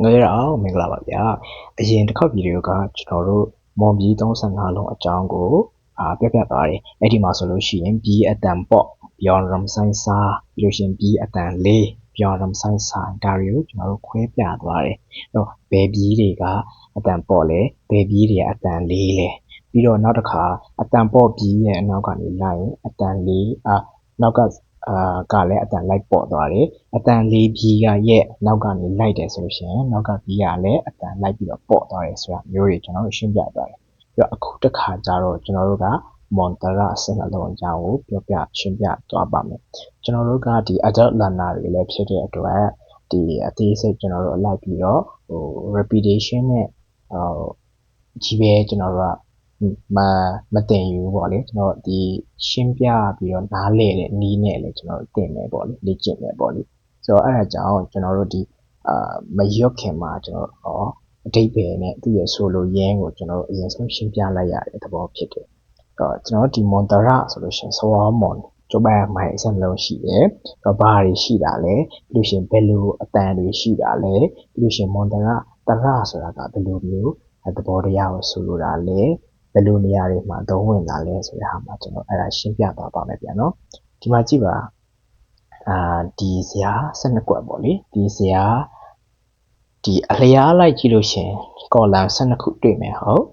ငယ်တော့မင်္ဂလာပါဗျာအရင်တစ်ခေါက်ဗီဒီယိုကကျွန်တော်တို့မွန်ပြည်35လုံးအကြောင်းကိုပြပြသွားတယ်အဲ့ဒီမှာဆိုလို့ရှိရင် B အတန်ပေါ့ပြောင်းရမ်ဆိုင်စာပြီးလို့ရှိရင် B အတန်လေးပြောင်းရမ်ဆိုင်စာဒါတွေကိုကျွန်တော်တို့ခွဲပြသွားတယ်အဲ့တော့ဘယ် B တွေကအတန်ပေါ့လဲဘယ် B တွေကအတန်လေးလဲပြီးတော့နောက်တစ်ခါအတန်ပေါ့ B ရဲ့အနောက်ကနေလိုက်ရင်အတန်လေးနောက်ကလည်းအတန်လိုက်ပေါ့သွားတယ်အတန်လေး B ရဲ့နောက်ကနေလိုက်တယ်ဆိုလို့ရှိရင်နောက်က B ကလည်းအတန်လိုက်ပြီးတော့ပေါ့သွားတယ်ဆိုတာမျိုးတွေကျွန်တော်တို့ရှင်းပြသွားတယ်ပြီးတော့အခုတစ်ခါကျတော့ကျွန်တော်တို့ကမွန်တရစနှလုံးအကြောင်းကိုပြောပြရှင်းပြသွားပါမယ်ကျွန်တော်တို့ကဒီ adult learner တွေလည်းဖြစ်တဲ့အတွက်ဒီအသေးစိတ်ကျွန်တော်တို့အလိုက်ပြီးတော့repetition နဲ့ကြီးပဲကျွန်တော်တို့ကမတင်ယူပေါ့လေကျွန်တော်ဒီရှင်းပြပြီးတော့နားလည်တဲ့နည်းနဲ့လည်းကျွန်တော်တင်မယ်ပေါ့လေလေ့ကျင့်မယ်ပေါ့လေဆိုတော့အဲ့ဒါကြောင့်ကျွန်တော်တို့ဒီမရွတ်ခင်မှာကျွန်တော်အဓိပ္ပာယ်နဲ့သူ့ရဲ့ဆိုလိုရင်းကိုကျွန်တော်တို့အရင်ဆုံးရှင်းပြလိုက်ရတဲ့သဘောဖြစ်တယ်ကျွန်တော်ဒီမွန်တရဆိုလို့ရှိရင်ဆောမွန်ကျုပ်ပိုင်းမိုင်အစလုံးရှိတယ်ဘာတွေရှိတာလဲပြီးလို့ရှိရင်ဘယ်လိုအတန်တွေရှိတာလဲပြီးလို့ရှိရင်မွန်တရဆိုတာကဘယ်လိုမျိုးသဘောတရားကိုဆိုလိုတာလဲဘယ်လိုနေရာတွေမှာသုံးဝင်တာလဲဆိုတဲ့ဟာမှာကျွန်တော်အဲ့ဒါရှင်းပြသွားပါမယ်ဗျာနော်ဒီမှာကြည့်ပါဒီဇာ12ကွက်ပေါ့လေဒီဇာဒီအလျားလိုက်ကြည့်လို့ရှင်ကောလမ်12ခုတွေ့မယ်ဟုတ်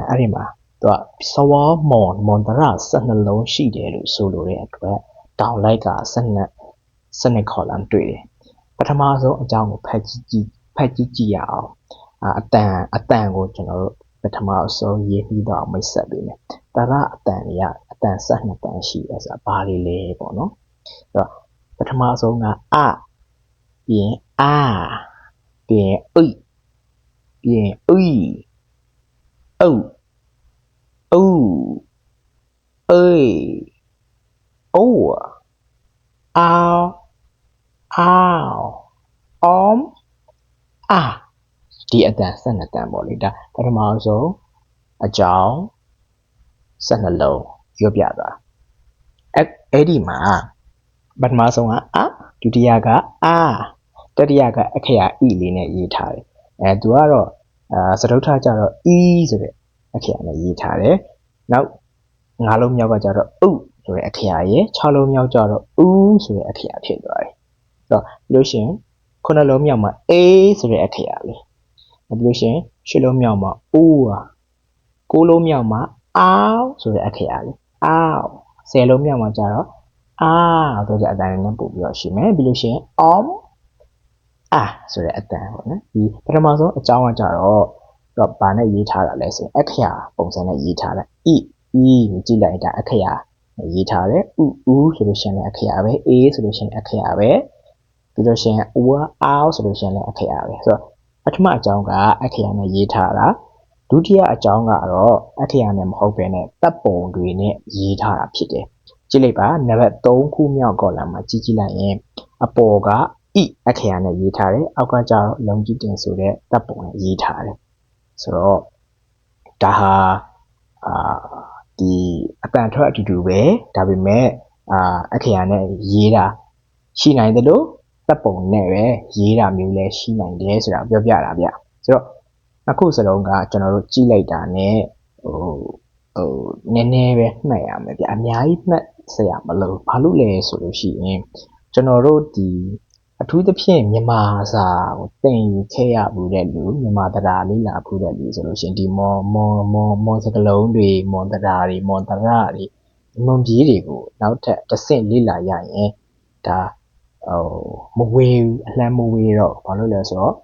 အဲ့ဒီမှာသူကစဝါမွန်တရ12လုံးရှိတယ်လို့ဆိုလိုတဲ့အတွက်တောင်လိုက်က12ကောလမ်တွေ့တယ်ပထမဆုံးအကြောင်းကိုဖတ်ကြည့်ရအောင်အတန်ကိုကျွန်တော်တို့ပထမဆုံးရေးပြီးတော့မိတ်ဆက်ပေးမယ်တရအတန်တွေကအတန်12တန်ရှိတယ်ဆိုတာဘာတွေလဲပေါ့နော်အဲ့တော့ပထမဆုံးကအပြီးရင်ပြီးရင်ပြီးရင်အုပ်အိုးအောင်ဒီအတန်12တန်ပေါ့လေဒါပထမဆုံးအကြောင်း12လုံးရွတ်ပြသွားအဲ့ဒီမှာပထမဆုံးကဒုတိယကတတိယကအခရာ e လေးနဲ့ရေးထားတယ်သူကတော့စတုထကျတော့ e ဆိုတဲ့အခရာနဲ့ရေးထားတယ်နောက်5လုံးမြောက်ကကျတော့ဥဆိုတဲ့အခရာရဲ့6လုံးမြောက်ကျတော့ဥဆိုတဲ့အခရာဖြစ်သွားတယ်ဆိုတော့ပြီးလို့ရှိရင်9လုံးမြောက်မှာ a ဆိုတဲ့အခရာလေးပြီးလို့ရှိရင်10လုံးမြောက်မှာဥ9လုံးမြောက်မှာအောင်ဆိုတဲ့အခရာလေးအောင်10လုံးမြောက်မှာကျတော့ဆိုတဲ့အတန်နဲ့ပို့ပြီးတော့ရှိမယ်ပြီးလို့ရှိရင်အောင်ဆိုတဲ့အတန်ပေါ့နော်ဒီပထမဆုံးအကြောင်းကကြတော့ဘာနဲ့ရေးထားတာလဲဆိုရင်အခရာပုံစံနဲ့ရေးထားတယ် e ကြည့်လိုက်တာအခရာရေးထားတယ်ဥဆိုလို့ရှိရင်လည်းအခရာပဲ a ဆိုလို့ရှိရင်အခရာပဲပြီးလို့ရှိရင်အောင်ဆိုလို့ရှိရင်လည်းအခရာပဲဆိုတော့ပထမအကြောင်းကအခရာနဲ့ရေးထားတာဒုတိယအကြောင်းကတော့အခရာနဲ့မဟုတ်ဘဲနဲ့တပ်ပုံတွေနဲ့ရေးထားတာဖြစ်တယ်ကြည့်လိုက်ပါနံပါတ်3ခုမြောက်ကောလမ်မှာကြည့်လိုက်ရင်အပေါ်က e အခရာနဲ့ရေးထားတယ်အောက်ကကျတော့လုံးကြီးတင်ဆိုတဲ့တပ်ပုံနဲ့ရေးထားတယ်ဆိုတော့ဒါဟာဒီအတန်ထွက်အတူတူပဲဒါပေမဲ့အခရာနဲ့ရေးတာရှိနိုင်တယ်လို့တပ်ပုံနဲ့ပဲရေးတာမျိုးလည်းရှိနိုင်တယ်ဆိုတာပြောပြတာဗျဆိုတော့အခုစလုံးကကျွန်တော်တို့ကြည့်လိုက်တာနဲ့နည်းနည်းပဲမှတ်ရမယ်ဗျအများကြီးမှတ်စရာမလိုဘာလို့လဲဆိုလို့ရှိရင်ကျွန်တော်တို့ဒီအထူးသဖြင့်မြန်မာစာကိုသင်ယူခဲ့ရဘူးတဲ့လူမြန်မာတရားလေ့လာဘူးတဲ့လူဆိုလို့ရှိရင်ဒီမွန်စကလုံးတွေမွန်တရားတွေမွန်တရတွေမွန်ပြည်တွေကိုနောက်ထပ်တစ်ဆင့်လေ့လာရရင်ဒါမဝေးအလှမ်းမဝေးတော့ဘာလို့လဲဆိုတော့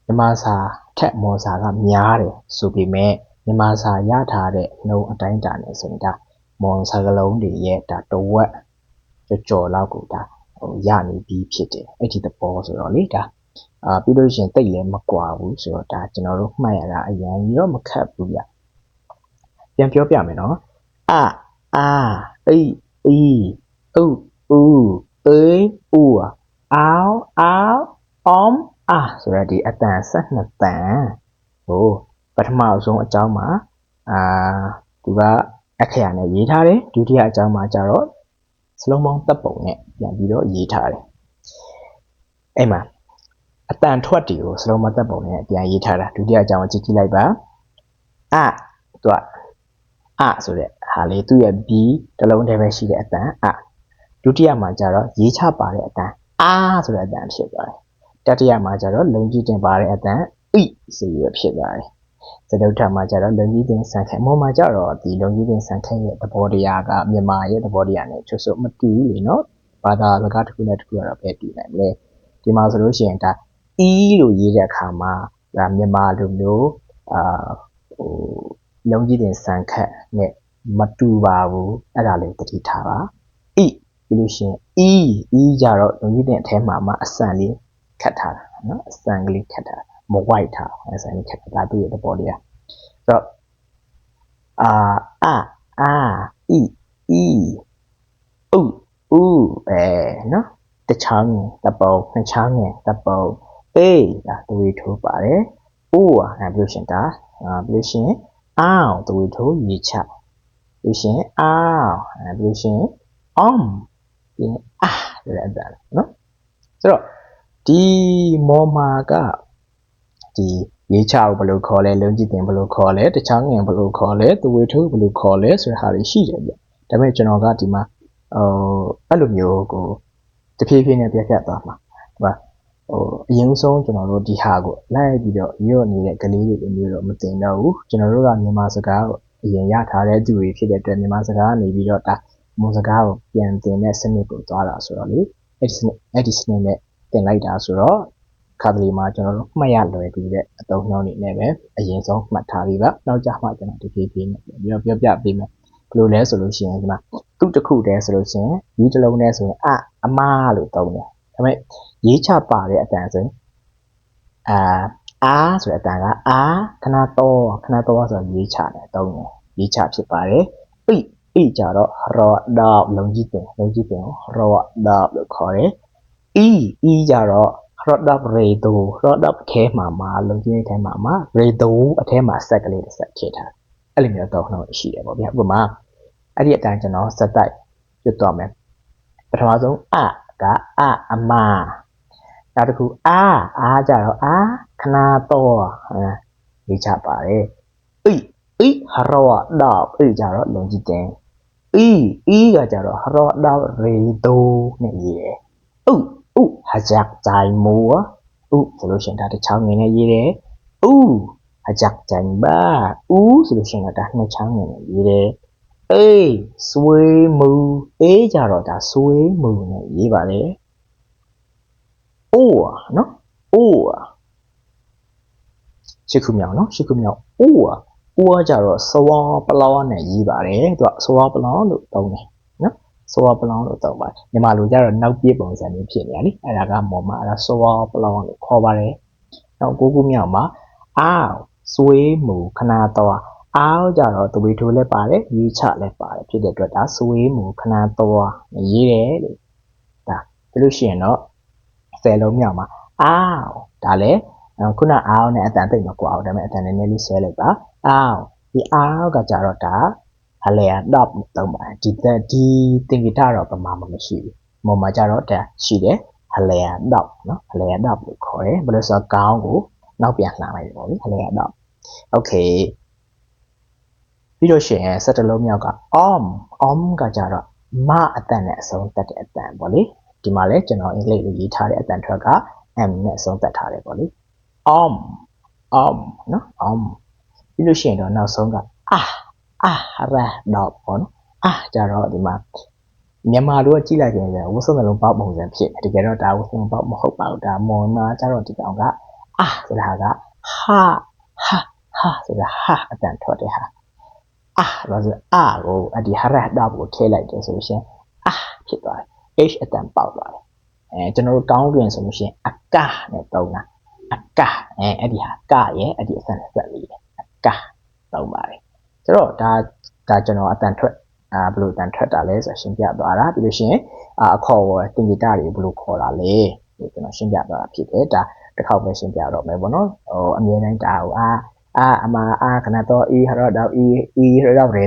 မြန်မာစာထက်မွန်စာကများတယ်ဆိုပေမဲ့မြန်မာစာရထားတဲ့နှုံအတိုင်းအတာနဲ့ဆိုရင်ဒါမွန်စကလုံးတွေရဲ့ဒါတဝက်ကြော်လောက်ကိုဒါရနေပြီးဖြစ်တယ်အဲ့ဒီသဘောဆိုတော့လေဒါပြီးလို့ရှိရင်တိတ်လည်းမကွာဘူးဆိုတော့ဒါကျွန်တော်တို့မှတ်ရတာအရင်ကြီးတော့မခက်ဘူးဗျပြန်ပြောပြမယ်နော်အိဥအောင်ဆိုတော့ဒီအတန်12တန်ဟိုပထမဆုံးအကြောင်းမှာသူကအခရာနဲ့ရေးထားတယ်ဒုတိယအကြောင်းမှာကျတော့စလုံးပေါင်းတပ်ပုံနဲ့ပြန်ပြီးတော့ရေးထားတယ်အဲ့မှာ တန်ထွက်တီကိုစလုံးမသက်ပုံနဲ့ပြန်ရေးထားတာဒုတိယအကြောင်းကြည့်ကြည့်လိုက်ပါသူကဆိုတဲ့ဟာလေးသူ့ရဲ့ B တစ်လုံးတည်းပဲရှိတဲ့အတန်ဒုတိယမှာကျတော့ရေးချပါတဲ့အတန်ဆိုတဲ့အတန်ဖြစ်သွားတယ်တတိယမှာကျတော့လုံကြီးတင်ပါတဲ့အတန်ဆိုပြီးဖြစ်သွားတယ်စတုတ္ထမှာကျတော့လုံကြီးတင်ဆန်ခဲအမောမှာကျတော့ဒီလုံကြီးတင်ဆန်ခဲရဲ့သဘောတရားကမြန်မာရဲ့သဘောတရားနဲ့ချွတ်စွမတူဘူးလေနော်ဘာသာစကားတစ်ခုနဲ့တစ်ခုကတော့ပဲတူနိုင်မလဲဒီမှာဆိုလို့ရှိရင်ဒါလို့ရေးတဲ့အခါမှာဒါမြန်မာလိုမျိုးလုံကြီးတင်ဆန်ခတ်နဲ့မတူပါဘူးအဲ့ဒါလေးသတိထားပါပြီးလို့ရှိရင်ကြတော့လုံကြီးတင်အထဲမှာအစံလေးခတ်ထားတာနော်အစံကလေးခတ်ထားမဝိုက်ထားအစံလေးခတ်ထားသူ့ရဲ့သဘောတရားဆိုတော့နော်တချောင်းတပုံနှစ်ချောင်းတပုံဒါသူတွေထိုးပါတယ်ဘယ်လိုရှင်ဒါဘယ်လိုရှင်သူတွေထိုးရေချဘယ်လိုရှင်ဘယ်လိုရှင်ဒီတဲ့အတန်နော်ဆိုတော့ဒီမော်မာကဒီရေးချကိုဘယ်လိုခေါ်လဲလုံးကြည့်တင်ဘယ်လိုခေါ်လဲတချောင်းငင်ဘယ်လိုခေါ်လဲသူဝေထိုးဘယ်လိုခေါ်လဲဆိုတဲ့ဟာတွေရှိတယ်ဗျဒါပေမဲ့ကျွန်တော်ကဒီမှာအဲ့လိုမျိုးကိုတဖြည်းဖြည်းနဲ့ပြတ်သွားမှာဒီမှာအရင်ဆုံးကျွန်တော်တို့ဒီဟာကိုလိုက်ပြီးတော့ညွတ်နေတဲ့ကလေးတွေမျိုးတော့မတင်တော့ဘူးကျွန်တော်တို့ကမြန်မာစကားကိုအရင်ရထားတဲ့သူတွေဖြစ်တဲ့အတွက်မြန်မာစကားကနေပြီးတော့ဒါမွန်စကားကိုပြန်တင်တဲ့စနစ်ကိုသွားတာဆိုတော့လေအဲ့ဒီစနစ်နဲ့တင်လိုက်တာဆိုတော့ခါတလေမှာကျွန်တော်တို့မှတ်ရလွယ်ပြီးတဲ့အသုံးနှုန်းတွေနဲ့ပဲအရင်ဆုံးမှတ်ထားပြီးပါနောက်ကြမှကျွန်တော်ဒီဖြည်းဖြည်းနဲ့ပြောပြပေးမယ်ဘယ်လိုလဲဆိုလို့ရှိရင်ဒီမှာသူ့တစ်ခုတည်းဆိုလို့ရှိရင်ဒီတစ်လုံးတည်းဆိုရင်အမလို့သုံးတယ်ဒါပေမဲ့ရေးချပါတဲ့အတန်ဆိုရင်ဆိုတဲ့အတန်ကခဏတော့ဆိုရေးချတယ်သုံးတယ်ရေးချဖြစ်ပါတယ်အိကြတော့ရောတော့လုံကြီးတင်ကိုရောတော့လို့ခေါ်တယ်ကြတော့ရောတော့ရေတိုရောတော့ခဲမှာလုံကြီးထဲမှာရေတိုအထဲမှာဆက်ကလေးတစ်ဆက်ထည့်ထားအဲ့လိုမျိုးတော့နှောင်းရှိတယ်ပေါ့ဗျာဥပမာအဲ့ဒီအတန်ကျွန်တော်စက်တိုက်ပြတ်သွားမယ်ပထမဆုံးကအမနောက်တစ်ခုကြတော့ခဏတော့ရေးချပါတယ်ရောတော့ကြတော့လုံကြီးတင်ကကြတော့ရောတော့ရေတိုနဲ့ရေးတယ်ဟဂျက်ဂျိုင်မူဆိုလို့ရှိရင်ဒါတစ်ချောင်းငင်နဲ့ရေးတယ်ဟဂျက်ဂျိုင်ဘာဆိုလို့ရှိရင်ဒါနှစ်ချောင်းငင်နဲ့ရေးတယ်ဆွေးမူကြတော့ဒါဆွေးမူနဲ့ရေးပါတယ်နော်ရှစ်ခုမြောက်ကြတော့စဝါပလောနဲ့ရေးပါတယ်သူကစဝါပလောလို့သုံးတယ်နော်စဝါပလောလို့သုံးပါတယ်မြန်မာလိုကြတော့နောက်ပြေးပုံစံမျိုးဖြစ်နေရလေအဲ့ဒါကမော်မှာအဲ့ဒါစဝါပလောလို့ခေါ်ပါတယ်နောက်ကိုခုမြောက်မှာဆွေးမူခဏတော့ကြတော့သူဝေထိုးလည်းပါတယ်ရေးချလည်းပါတယ်ဖြစ်တဲ့အတွက်ဒါဆွေးမူခဏတော့ရေးတယ်လို့ဒါပြလို့ရှိရင်တော့10လုံးမြောက်မှာဒါလည်းခုနနဲ့အတန်သိမ့်မကွာအောင်ဒါပေမဲ့အတန်နည်းနည်းလေးဆွဲလိုက်ပါဒီကကြတော့ဒါဟလဲတော့သုံးပါတယ်ဒီသင်္ကေတတော့ပမာမရှိဘူးမော်မှာကြတော့ဒါရှိတယ်ဟလဲတော့နော်ဟလဲတော့လို့ခေါ်တယ်ဘယ်လိုဆိုကောင်းကိုနောက်ပြန်လှန်လိုက်ပေါ့လေဟလဲတော့โอเคပြီးလို့ရှိရင်17လုံးမြောက်ကကကြတော့မအတန်နဲ့အဆုံးသတ်တဲ့အတန်ပေါ့လေဒီမှာလဲကျွန်တော်အင်္ဂလိပ်လိုရေးထားတဲ့အတန်ထွက်က m နဲ့အဆုံးသတ်ထားတယ်ပေါ့လေနော်ပြီးလို့ရှိရင်တော့နောက်ဆုံးကရတော့ပေါ့နော်ကြတော့ဒီမှာမြန်မာလိုကြည့်လိုက်ရင်ဝတ်စုံနှလုံးပေါက်ပုံစံဖြစ်တကယ်တော့ဒါဝတ်စုံပေါက်မဟုတ်ပါဘူးဒါမွန်မှာကြတော့ဒီကောင်ကဆိုတာကဟာဆိုတာဟာအတန်ထွက်တဲ့ဟာလို့ဆိုကိုအဒီဟာရတော့ကိုထည့်လိုက်တယ်ဆိုလို့ရှိရင်ဖြစ်သွားတယ် h အတန်ပေါက်သွားတယ်ကျွန်တော်တို့ကောင်းတွင်ဆိုလို့ရှိရင်အကနဲ့သုံးတာအဲ့ဒီဟာကရဲ့အဲ့ဒီအစဆက်လေးအကသုံးပါတယ်ဆိုတော့ဒါကျွန်တော်အတန်ထွက်ဘယ်လိုအတန်ထွက်တာလဲဆိုရှင်းပြသွားတာပြီးလို့ရှိရင်အခေါ်သင်္ကေတတွေဘယ်လိုခေါ်တာလဲလို့ကျွန်တော်ရှင်းပြသွားတာဖြစ်တယ်ဒါတစ်ခေါက်ပဲရှင်းပြတော့မယ်ပေါ့နော်အမြဲတမ်းဒါကိုအမခဏတော့ဟရတော့တော့ရေ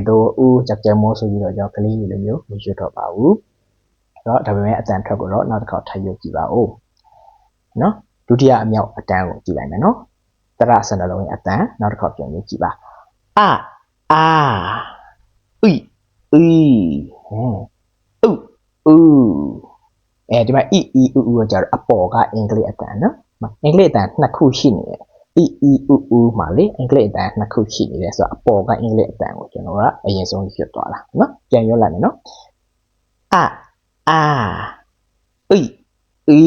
တော့ချက်ကျမိုးဆိုပြီးတော့ကြောက်ကလေးလိုမျိုးမရွတ်တော့ပါဘူးတော့ဒါပေမဲ့အတန်ထွက်ကိုတော့နောက်တစ်ခေါက်ထပ်ရွတ်ကြည့်ပါဦးနော် ဒုတိယအမြောက်အတန်းကိုကြည့်လိုက်မယ်နော်တရဆန္ဒလုံးရဲ့အတန်းနောက်တစ်ခေါက်ပြန်ကြည့်ပါအာဥဥဒီမှာဥကကြတော့အပေါ်ကအင်္ဂလိပ်အတန်းနော်အင်္ဂလိပ်အတန်းနှစ်ခုရှိနေတယ်ဥမှာလေအင်္ဂလိပ်အတန်းနှစ်ခုရှိနေတယ်ဆိုတော့အပေါ်ကအင်္ဂလိပ်အတန်းကိုကျွန်တော်ကအရင်ဆုံးရွတ်သွားတာနော်ပြန်ရွတ်လိုက်မယ်နော်အာဥအေ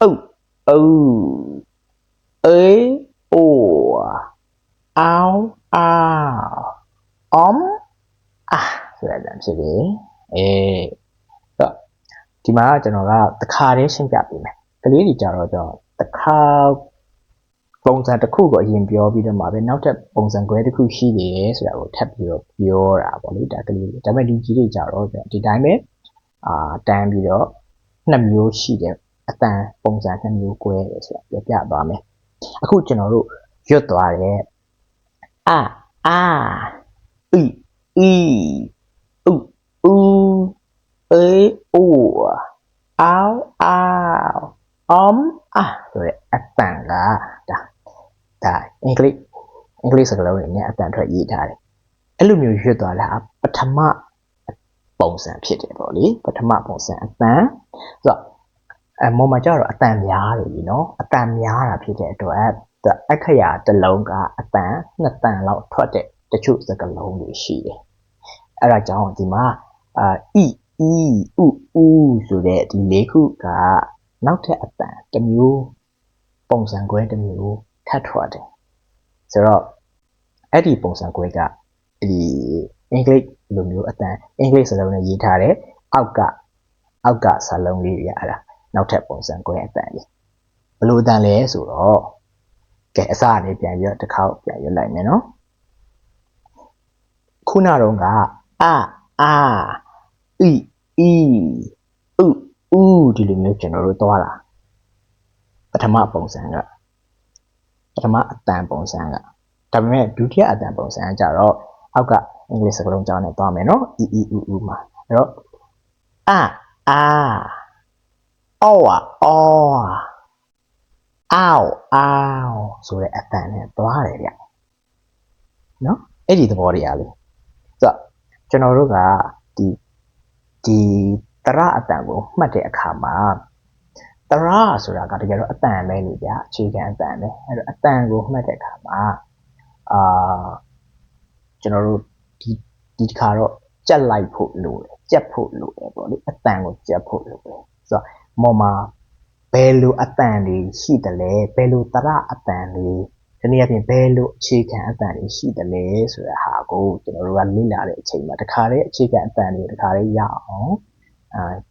အိုအောင်ဆိုရတဲ့ဖြစ်တယ်ဒီမှာကျွန်တော်ကတခါတည်းရှင်းပြပေးမယ်ကလေးတွေကြတော့တခါပုံစံတစ်ခုကိုအရင်ပြောပြီးတော့မှပဲနောက်ထပ်ပုံစံခွဲတစ်ခုရှိနေတယ်ဆိုတာကိုထပ်ပြီးတော့ပြောတာပေါ့လေဒါကလေးဒါပေမဲ့ဒီကြီးတွေကြတော့ဒီတိုင်းပဲတန်းပြီးတော့နှစ်မျိုးရှိတယ်အတန်ပုံစံနှစ်မျိုး꿰တယ်ဆိုတာပြောပြသွားမယ်အခုကျွန်တော်တို့ရွတ်သွားတယ်အာဥအေအိုအောင်ဆိုတဲ့အတန်ကဒါအင်္ဂလိပ်စကားလုံးတွေနဲ့အတန်ထွက်ရေးထားတယ်အဲ့လိုမျိုးရွတ်သွားတာပထမပုံစံဖြစ်တယ်ပေါ့လေပထမပုံစံအတန်ဆိုတော့မော်မှာကျတော့အတန်များတယ်လीနော်အတန်များတာဖြစ်တဲ့အတွက်အခရာတစ်လုံးကအတန်နှစ်တန်လောက်ထွက်တဲ့တချို့စကားလုံးတွေရှိတယ်အဲ့ဒါကြောင့်ဒီမှာဥဆိုတဲ့ဒီလေးခုကနောက်ထပ်အတန်တစ်မျိုးပုံစံခွဲတစ်မျိုးထပ်ထွက်တယ်ဆိုတော့အဲ့ဒီပုံစံခွဲကဒီအင်္ဂလိပ်လိုမျိုးအတန်အင်္ဂလိပ်စကားလုံးနဲ့ရေးထားတဲ့အောက်ကစာလုံးလေးတွေအဲ့ဒါနောက်ထပ်ပုံစံခွဲအတန်ကြီးဘယ်လိုအတန်လဲဆိုတော့ကဲအစအနေပြန်ပြီးတော့တစ်ခေါက်ပြန်ရွတ်လိုက်မယ်နော်ခုနတော့ကဒီလိုမျိုးကျွန်တော်တို့သွားတာပထမပုံစံကပထမအတန်ပုံစံကဒါပေမဲ့ဒုတိယအတန်ပုံစံကကြတော့အောက်ကအင်္ဂလိပ်စကားလုံးကြောင်းနဲ့သွားမယ်နော်ဥမှာအဲ့တော့အော်ဆိုတဲ့အတန်နဲ့သွားတယ်ဗျနော်အဲ့ဒီသဘောတရားလေးဆိုတော့ကျွန်တော်တို့ကဒီတရအတန်ကိုမှတ်တဲ့အခါမှာတရဆိုတာကတကယ်တော့အတန်ပဲလေဗျာအခြေခံအတန်ပဲအဲ့တော့အတန်ကိုမှတ်တဲ့အခါမှာကျွန်တော်တို့ဒီတစ်ခါတော့ကြက်လိုက်ဖို့လိုတယ်ကြက်ဖို့လိုတယ်ပေါ့လေအတန်ကိုကြက်ဖို့လိုတယ်ဆိုတော့မော်မှာဘယ်လိုအတန်တွေရှိတယ်လဲဘယ်လိုတရအတန်တွေဒီနေ့အပြင်ဘယ်လိုအခြေခံအတန်တွေရှိတယ်လဲဆိုတဲ့ဟာကိုကျွန်တော်တို့ကလေ့လာတဲ့အချိန်မှာတခါတည်းအခြေခံအတန်တွေတခါတည်းရအောင်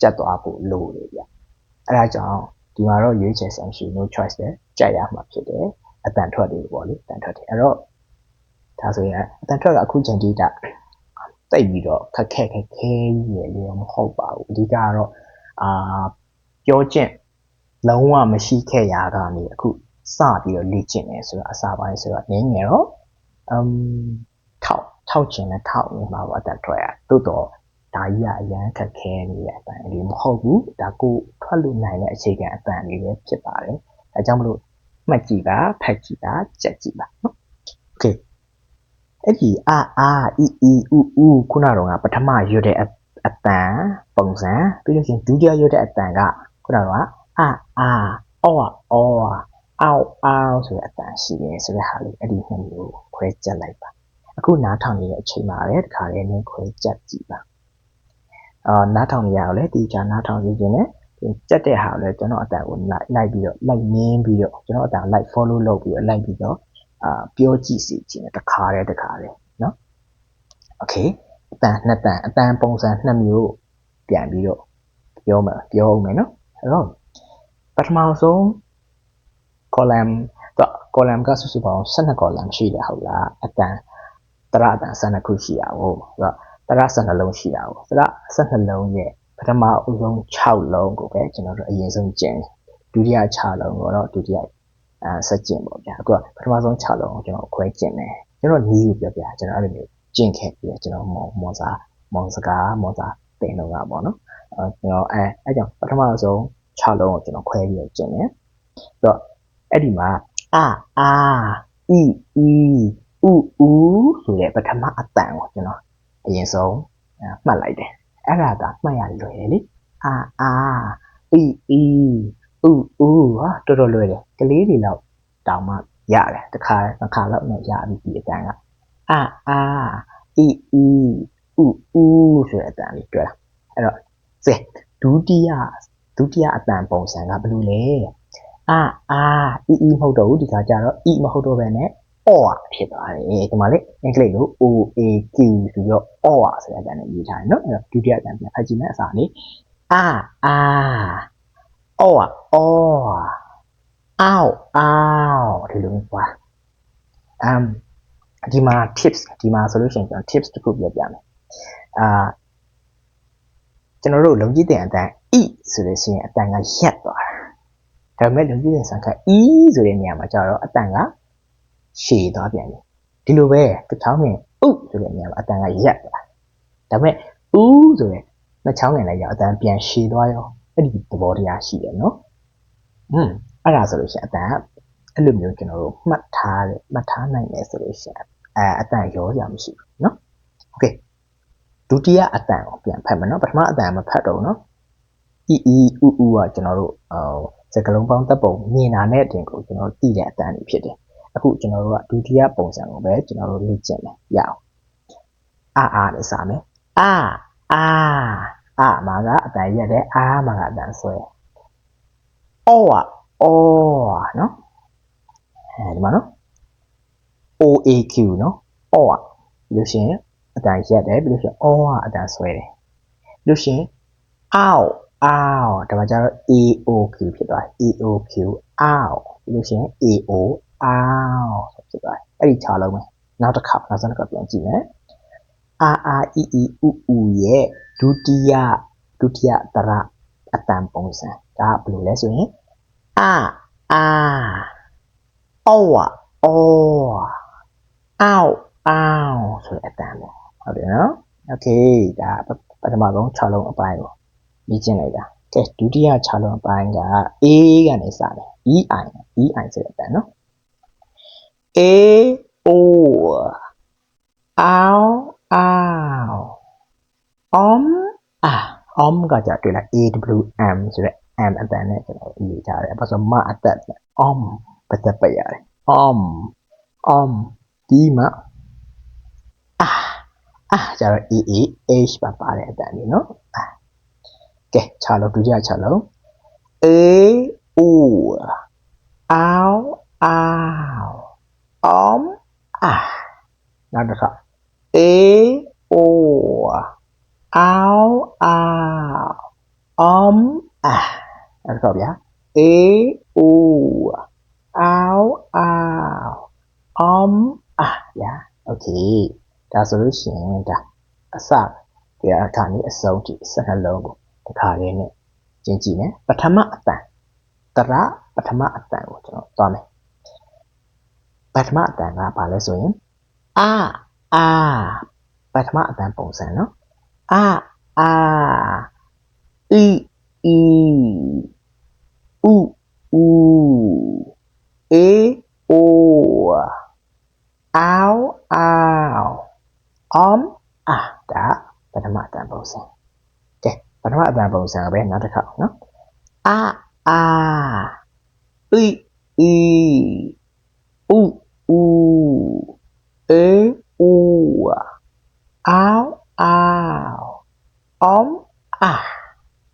ကြက်သွားဖို့လိုတယ်ဗျအဲ့ဒါကြောင့်ဒီမှာတော့ရွေးချယ်စမ်းရှိ no choice ပဲကြက်ရမှာဖြစ်တယ်အတန်ထွက်တွေပေါ့လေအတန်ထွက်တွေအဲ့တော့ဒါဆိုရင်အတန်ထွက်ကအခုချိန်ထိတိတ်ပြီးတော့ခက်ခဲကြီးရလို့မဟုတ်ပါဘူးအဓိကကတော့ပြောကျင့်လုံးဝမရှိခဲ့ရကနေအခုစပြီးတော့လေ့ကျင့်နေဆိုတော့အစာပိုင်းဆိုတော့နည်းငယ်တော့ထောက်ချင်နဲ့ထောက်နေမှာပေါ့အတန်ထွက်ရတိုးတော့ဒါကြီးကအရန်ခက်ခဲနေတဲ့အတန်လေးမဟုတ်ဘူးဒါကိုထွက်လို့နိုင်တဲ့အခြေခံအတန်လေးပဲဖြစ်ပါတယ်ဒါကြောင့်မလို့မှတ်ကြည့်ပါဖတ်ကြည့်ပါကြက်ကြည့်ပါနော်โอเคအဲ့ဒီဥခုနကတော့ပထမရွတ်တဲ့အတန်ပုံစံပြီးလို့ရှိရင်ဒုတိယရွတ်တဲ့အတန်ကခုနကတော့အော်ဆိုတဲ့အတန်ရှိတယ်ဆိုတဲ့ဟာလေးအဲ့ဒီနှစ်မျိုးခွဲကြက်လိုက်ပါအခုနားထောင်နေတဲ့အချိန်မှာလည်းတစ်ခါလေးနည်းခွဲကြက်ကြည့်ပါနားထောင်နေရအောင်လေဒီချာနားထောင်နေခြင်းနဲ့ကြက်တဲ့ဟာကိုလည်းကျွန်တော်အတန်ကိုလိုက်ပြီးတော့လိုက်နင်းပြီးတော့ကျွန်တော်အတန်လိုက် follow လုပ်ပြီးတော့လိုက်ပြီးတော့ပြောကြည့်စီခြင်းတစ်ခါလေးနော်โอเคအတန်နှစ်တန်အတန်ပုံစံနှစ်မျိုးပြန်ပြီးတော့ပြောအောင်မယ်နော်အဲ့တော့ပထမဆုံး column ကစုစုပေါင်း12 column ရှိတယ်ဟုတ်လားအတန်တရအတန်12ခုရှိတာဟုတ်တရ12လုံးရှိတာဟုတ်တရ12လုံးရဲ့ပထမအဆုံး6လုံးကိုပဲကျွန်တော်တို့အရင်ဆုံးကျင့်ဒုတိယ6လုံးကိုတော့ဒုတိယဆက်ကျင့်ပေါ့ဗျာအခုကပထမဆုံး6လုံးကိုကျွန်တော်ခွဲကျင့်မယ်ကျွန်တော်နီးကိုပြောပြကျွန်တော်အဲ့လိုမျိုးကျင့်ခဲ့ပြီးတော့ကျွန်တော်မော်စာတင်တော့ကပေါ့နော်ကျွန်တော်အဲ့ကြောင့်ပထမဆုံး6လုံးကိုကျွန်တော်ခွဲပြီးတော့ကျင့်မယ် တော့အဲ့ဒီမှာအာအီဥဆိုတဲ့ပထမအတန်ကိုကျွန်တော်အရင်ဆုံးမှတ်လိုက်တယ်အဲ့ဒါကမှတ်ရလွယ်တယ်လေအာအီဟာတော်တော်လွယ်တယ်ကလေးတွေတော့တောင်မှရတယ်တစ်ခါလောက်နဲ့ရပြီဒီအတန်ကအာအီဆိုတဲ့အတန်လေးတွေ့လားအဲ့တော့ဒုတိယအတန်ပုံစံကဘယ်လိုလဲအီမဟုတ်တော့ဘူးဒီခါကျတော့မဟုတ်တော့ဘဲနဲ့အော်ဖြစ်သွားတယ်ဒီမှာလေအင်္ဂလိပ်လို OAQ ဆိုတော့အော်ဆိုတဲ့အတန်နဲ့ရေးထားတယ်နော်အဲ့တော့ဒုတိယအတန်ပြန်ဖတ်ကြည့်မယ်အစားလေးအော်ဒီလိုမျိုးပါဒီမှာ tips ဒီမှာဆိုလို့ရှိရင်ကျွန်တော် tips တစ်ခုပြောပြမယ်ကျွန်တော်တို့လုံးကြီးတင်အတန် ဆိုလို့ရှိရင်အတန်ကရက်သွားတာဒါပေမဲ့လုံးကြီးတင်ဆန်ကဆိုတဲ့နေရာမှာကျတော့အတန်ကရှည်သွားပြန်တယ်ဒီလိုပဲတစ်ချောင်းငင်ဆိုတဲ့နေရာမှာအတန်ကရက်သွားဒါပေမဲ့ဆိုတဲ့နှစ်ချောင်းငင်လည်းရောက်အတန်ပြန်ရှည်သွားရောအဲ့ဒီသဘောတရားရှိတယ်နော်အဲ့ဒါဆိုလို့ရှိရင်အတန်ကအဲ့လိုမျိုးကျွန်တော်တို့မှတ်ထားနိုင်တယ်ဆိုလို့ရှိရင်အတန်ရောစရာမရှိဘူးเนาะโอเคဒုတိယအတန်ကိုပြန်ဖတ်မယ်เนาะပထမအတန်မဖတ်တော့เนาะဥကကျွန်တော်တို့စကားလုံးပေါင်းတပ်ပုံမြင်တာနဲ့အတင်ကိုကျွန်တော်သိတဲ့အတန်တွေဖြစ်တယ်အခုကျွန်တော်တို့ကဒုတိယပုံစံကိုပဲကျွန်တော်တို့လေ့ကျင့်မယ်ရအောင်အာနဲ့စမယ်အာမှာကအတန်ရက်တယ်အာမှာကအတန်ဆွဲအော်เนาะဒီမှာနော် OAQ နော်အော်ပြီးလို့ရှိရင်အတန်ရက်တယ်ပြီးလို့ရှိရင်အော်အတန်ဆွဲတယ်ပြီးလို့ရှိရင်အော်ဒါမှကျတော့ AOQ ဖြစ်သွားတယ် AOQ အော်ပြီးလို့ရှိရင် AO ဆိုဖြစ်သွားတယ်အဲ့ဒီ6လုံးပဲနောက်တစ်ခါပြန်ကြည့်မယ်ဥရဲ့ဒုတိယတရအတန်ပုံစံဒါဘယ်လိုလဲဆိုရင်အော်ဆိုတဲ့အတန်ပေါ့ဟုတ်တယ်နော်โอเคဒါပထမဆုံး6လုံးအပိုင်းကိုလေ့ကျင့်လိုက်တာကဲဒုတိယ6လုံးအပိုင်းက A ကနေစတယ် EI ဆိုတဲ့အတန်နော် Oကကြတွေ့လား AWM ဆိုတဲ့ M အတန်နဲ့ကျွန်တော်ရေးထားတယ်ဘာလို့မအတက်ပတ်သက်ပရတယ်ဒီမှာကျတော့ EH ပါတဲ့အတန်လေးနော်ကဲ6လုံးဒုတိယ6လုံး နောက်တစ်ခါအဲ့တော့ဗျာဗျာโอเคဒါဆိုလို့ရှိရင်ဒါအစဒီအခါนี้အဆုံးထိ12လုံးကိုတစ်ခါလေးနဲ့ကျင့်ကြည့်မယ်ပထမအတန်ပထမအတန်ကိုကျွန်တော်သွားမယ်ပထမအတန်ကဘာလဲဆိုရင်ပထမအတန်ပုံစံနော်ဥဒါပထမအတန်ပုံစံကဲပထမအတန်ပုံစံပဲနောက်တစ်ခါနော်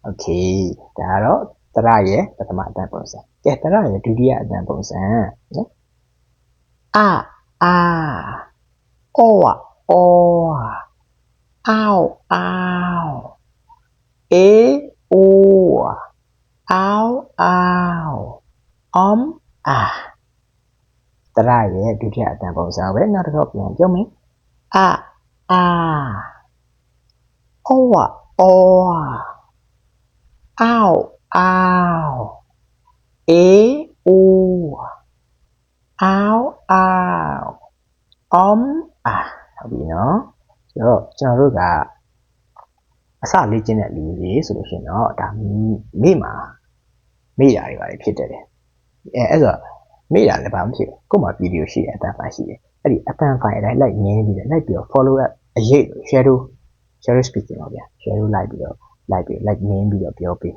โอเคဒါတော့တရရဲ့ပထမအတန်ပုံစံကဲတရရဲ့ဒုတိယအတန်ပုံစံနော်တရရဲ့ဒုတိယအတန်ပုံစံပဲနောက်တစ်ခေါက်ပြန်ပြောမယ်ဟုတ်ပြီနော်ဆိုတော့ကျွန်တော်တို့ကအစလေ့ကျင့်တဲ့လူတွေဆိုလို့ရှိရင်တော့ဒါမေ့တာတွေပါဖြစ်တယ် အဲ့တော့မိတာလည်းဘာမှဖြစ်ကို့မှာဗီဒီယိုရှိတယ်အတန်ဖိုင်ရှိတယ်အဲ့ဒီအတန်ဖိုင်အတိုင်းလိုက်နင်းပြီးတော့လိုက်ပြီးတော့ follow up အရေး shadow speaking ပါဗျာ shadow လိုက်ပြီးတော့လိုက်နင်းပြီးတော့ပြောပေး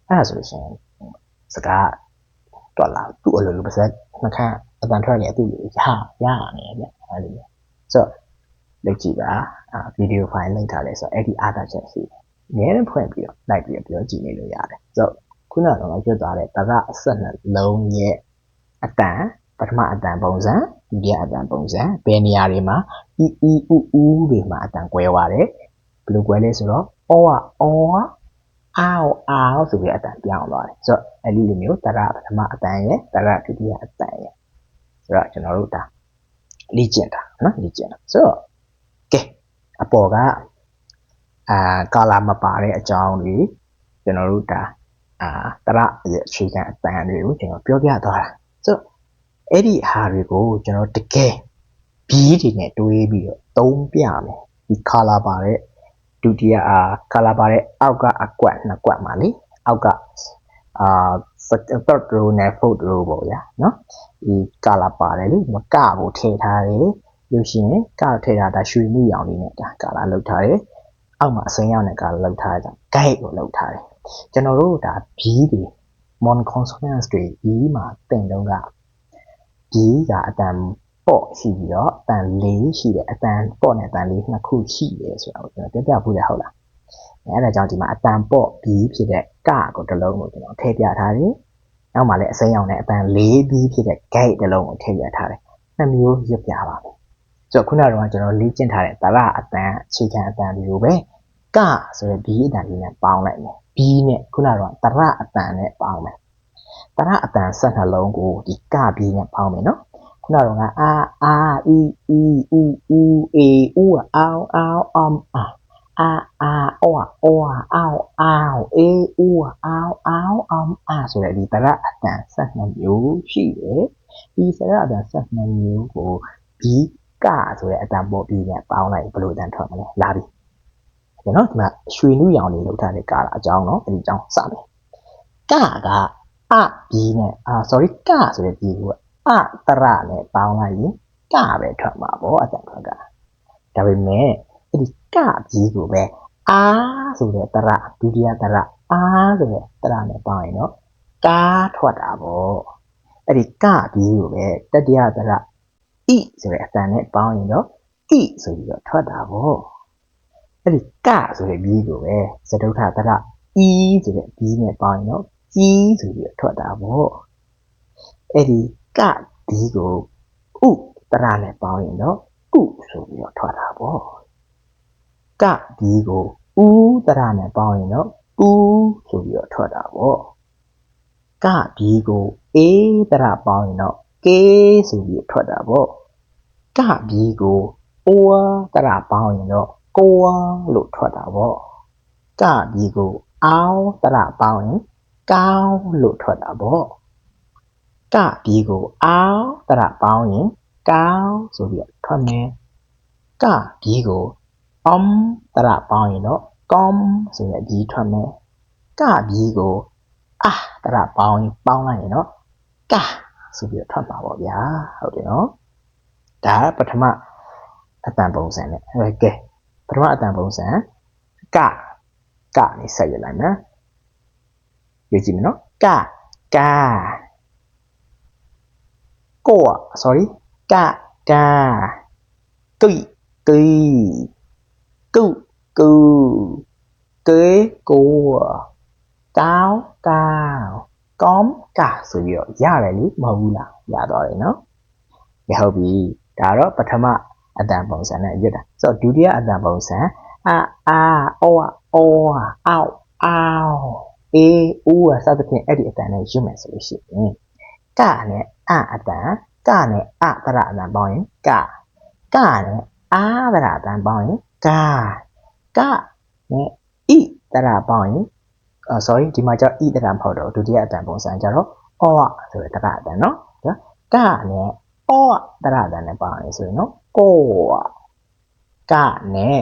အဲ့ဒါဆိုလို့ရှိရင်စကားတွက်လာသူ့အလိုလိုပါစက်နှခမ်းအတန်ထွက်နေသူ့လိုရနေဗျအဲ့လိုမျိုးဆိုတော့လက်ကြည့်ပါဗီဒီယိုဖိုင်လိုက်ထားလဲဆိုတော့အဲ့ဒီအားသာချက်ရှိတယ်အများနဲ့ဖွင့်ပြီးတော့လိုက်ပြီးတော့ပြောကြည့်နေလို့ရတယ်ဆိုတော့ခုနကတော့ပြောသွားတဲ့တရအဆက်နှလုံးရဲ့အတန်ပထမအတန်ပုံစံဒုတိယအတန်ပုံစံဘယ်နေရာတွေမှာဥတွေမှာအတန်ကွဲသွားတယ်ဘယ်လိုကွဲလဲဆိုတော့အော်ဆိုပြီးအတန်ပြောင်းသွားတယ်ဆိုတော့အဲ့ဒီလိုမျိုးတရပထမအတန်ရဲ့တရဒုတိယအတန်ရဲ့ဆိုတော့ကျွန်တော်တို့ဒါလေ့ကျင့်တာနော်လေ့ကျင့်တာဆိုတော့ကဲအပေါ်ကကာလာမပါတဲ့အကြောင်းတွေကျွန်တော်တို့ဒါတရရဲ့အခြေခံအတန်တွေကိုကျွန်တော်ပြောပြသွားတာဆိုတော့အဲ့ဒီဟာတွေကိုကျွန်တော်တကယ်ဘီးတွေနဲ့တွေးပြီးတော့သုံးပြမယ်ဒီကာလာပါတဲ့ဒုတိယကာလာပါတဲ့အောက်ကအကွက်နှစ်ကွက်မှာလေအောက်ကthird row နဲ့ fourth row ပေါ့ဗျာနော်ဒီကာလာပါတယ်လေမကကိုထည့်ထားတယ်လို့ရှိရင်ကထည့်ထားတာရွှေမှုရောင်လေးနဲ့ဒါကာလာလောက်ထားတယ်အောက်မှာအစိမ်းရောင်နဲ့ကာလာလောက်ထားကြ guide ကိုလောက်ထားတယ်ကျွန်တော်တို့ဒါ B တွေ mon consonants တွေ B မှာသင်တော့က B ကအတန်ပေါ့ရှိပြီးတော့အတန်လေးရှိတယ်အတန်ပေါ့နဲ့အတန်လေးနှစ်ခုရှိတယ်ဆိုတော့ကျွန်တော်ပြပြဖို့လည်းဟုတ်လားအဲ့ဒါကြောင့်ဒီမှာအတန်ပေါ့ B ဖြစ်တဲ့ကကိုတစ်လုံးကိုကျွန်တော်ထည့်ပြထားတယ်နောက်မှလည်းအစိမ်းရောင်နဲ့အတန်လေး B ဖြစ်တဲ့ guide တစ်လုံးကိုထည့်ပြထားတယ်နှစ်မျိုးရွတ်ပြပါမယ်ဆိုတော့ခုနကတော့ကျွန်တော်လေ့ကျင့်ထားတဲ့တရအတန်အခြေခံအတန်တွေကိုပဲကဆိုတဲ့ B အတန်လေးနဲ့ပေါင်းလိုက်မယ် B နဲ့ခုနကတော့တရအတန်နဲ့ပေါင်းမယ်တရအတန်ဆက်နှလုံးကိုဒီက B နဲ့ပေါင်းမယ်နော်ခုနကတော့အာအီအီဥအေဥအောင်းအော်အေဥအောင်းဆိုတဲ့ဒီတရအတန်ဆက်နှမျိုးရှိတယ်ဒီတရအတန်ဆက်နှမျိုးကိုဒီကဆိုတဲ့အတန်ပေါ်ပြီးနဲ့ပေါင်းလိုက်ဘယ်လိုအတန်ထွက်မလဲလာပြီကျွန်တော်ဒီမှာရွှေနုရောင်လေးလောက်ထားတဲ့ကာလာအကြောင်းเนาะအဲ့ဒီအကြောင်းစမယ်ကအပြီးနဲ့sorry ကဆိုတဲ့ဒီကိုတရနဲ့ပေါင်းလိုက်ရင်ကပဲထွက်မှာပေါ့အတန်ထွက်ကဒါပေမဲ့အဲ့ဒီကပြီးကိုပဲဆိုတဲ့တရဒုတိယတရဆိုတဲ့တရနဲ့ပေါင်းရင်တော့ကားထွက်တာပေါ့အဲ့ဒီကပြီးကိုပဲတတိယတရဆိုတဲ့အတန်နဲ့ပေါင်းရင်တော့ဆိုပြီးတော့ထွက်တာပေါ့အဲ့ဒီကဆိုတဲ့ပြီးကိုပဲစတုထတရဆိုတဲ့ပြီးနဲ့ပေါင်းရင်တော့ကြီးဆိုပြီးတော့ထွက်တာပေါ့အဲ့ဒီကဒီကိုတရနဲ့ပေါင်းရင်တော့ဆိုပြီးတော့ထွက်တာပေါ့ကဒီကိုတရနဲ့ပေါင်းရင်တော့ဆိုပြီးတော့ထွက်တာပေါ့ကဒီကိုတရပေါင်းရင်တော့ဆိုပြီးတော့ထွက်တာပေါ့ကဒီကိုတရပေါင်းရင်တော့လို့ထွက်တာပေါ့ကဒီကိုတရပေါင်းရင်ကောင်းလို့ထွက်တာပေါ့ကဒီကိုတရပေါင်းရင်ကောင်းဆိုပြီးတော့ထွက်မယ်ကဒီကိုတရပေါင်းရင်တော့ကောင်းဆိုတဲ့ဒီထွက်မယ်ကဒီကိုတရပေါင်းလိုက်ရင်တော့ကဆိုပြီးတော့ထွက်ပါပေါ့ဗျာဟုတ်တယ်နော်ဒါပထမအတန်ပုံစံနဲ့ဟုတ်ကဲ့ပထမအတန်ပုံစံကနေဆက်ရလိုက်မယ်ကြည့်မယ်နော်ကကိုsorry ကကုကိုကောင်းကောင်းဆိုပြီးတော့ရတယ်လေမဟုတ်ဘူးလားရတော့တယ်နော်ဟုတ်ပြီဒါတော့ပထမအတန်ပုံစံနဲ့ရွတ်တာဆိုတော့ဒုတိယအတန်ပုံစံအော်အေးစသဖြင့်အဲ့ဒီအတန်နဲ့ရွတ်မယ်ဆိုလို့ရှိရင်ကနဲ့အတန်ကနဲ့တရအတန်ပေါင်းရင်ကနဲ့တရအတန်ပေါင်းရင်ကနဲ့တရပေါင်းရင်sorry ဒီမှာကျတရမဟုတ်တော့ဒုတိယအတန်ပုံစံကျတော့ဆိုတဲ့တရအတန်နော်ကနဲ့တရအတန်နဲ့ပေါင်းရင်ဆိုရင်နော်ကနဲ့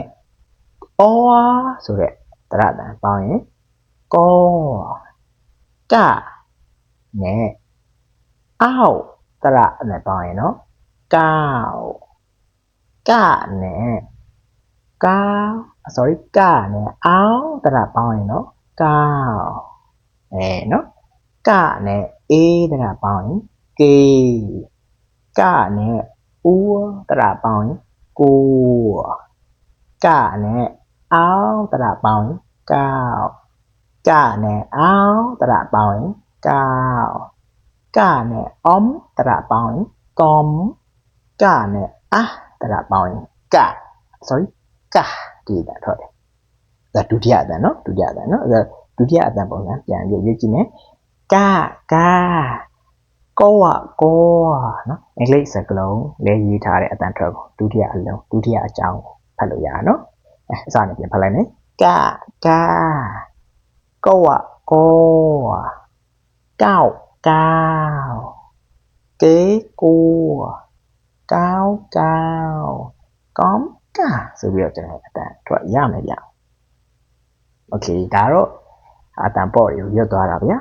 ဆိုတဲ့တရအတန်ပေါင်းရင်ကနဲ့ out တရနဲ့ပေါင်းရင်နော်cow ကနဲ့ cow sorry ကနဲ့ out တရပေါင်းရင်နော် cow နော်ကနဲ့ a တရပေါင်းရင် k ကနဲ့ u တရပေါင်းရင် ko ကနဲ့ out တရပေါင်းရင် cow ကနဲ့ out တရပေါင်းရင် cow ကနဲ့ တရပေါင်းရင် com ကနဲ့တရပေါင်းရင် က sorry ကဒီအတန်ထွက်တယ်ဒါဒုတိယအတန်နော်ဒုတိယအတန်နော်ဒုတိယအတန်ပုံစံပြန်ပြီးရေးကြည့်မယ်ကကောနော်အင်္ဂလိပ်စကားလုံးလေးရေးထားတဲ့အတန်ထွက်ကိုဒုတိယအလုံးဒုတိယအကြောင်းဖတ်လို့ရနော်အစနဲ့ပြန်ဖတ်လိုက်မယ်ကကောကောက်ကေကိုကောက်ကောင်းကဆိုပြီးတော့ကျွန်တော်အတန်ထွက်ရမယ်ဗျโอเคဒါတော့အတန်ပေါ့တွေကိုရွတ်သွားတာဗျာ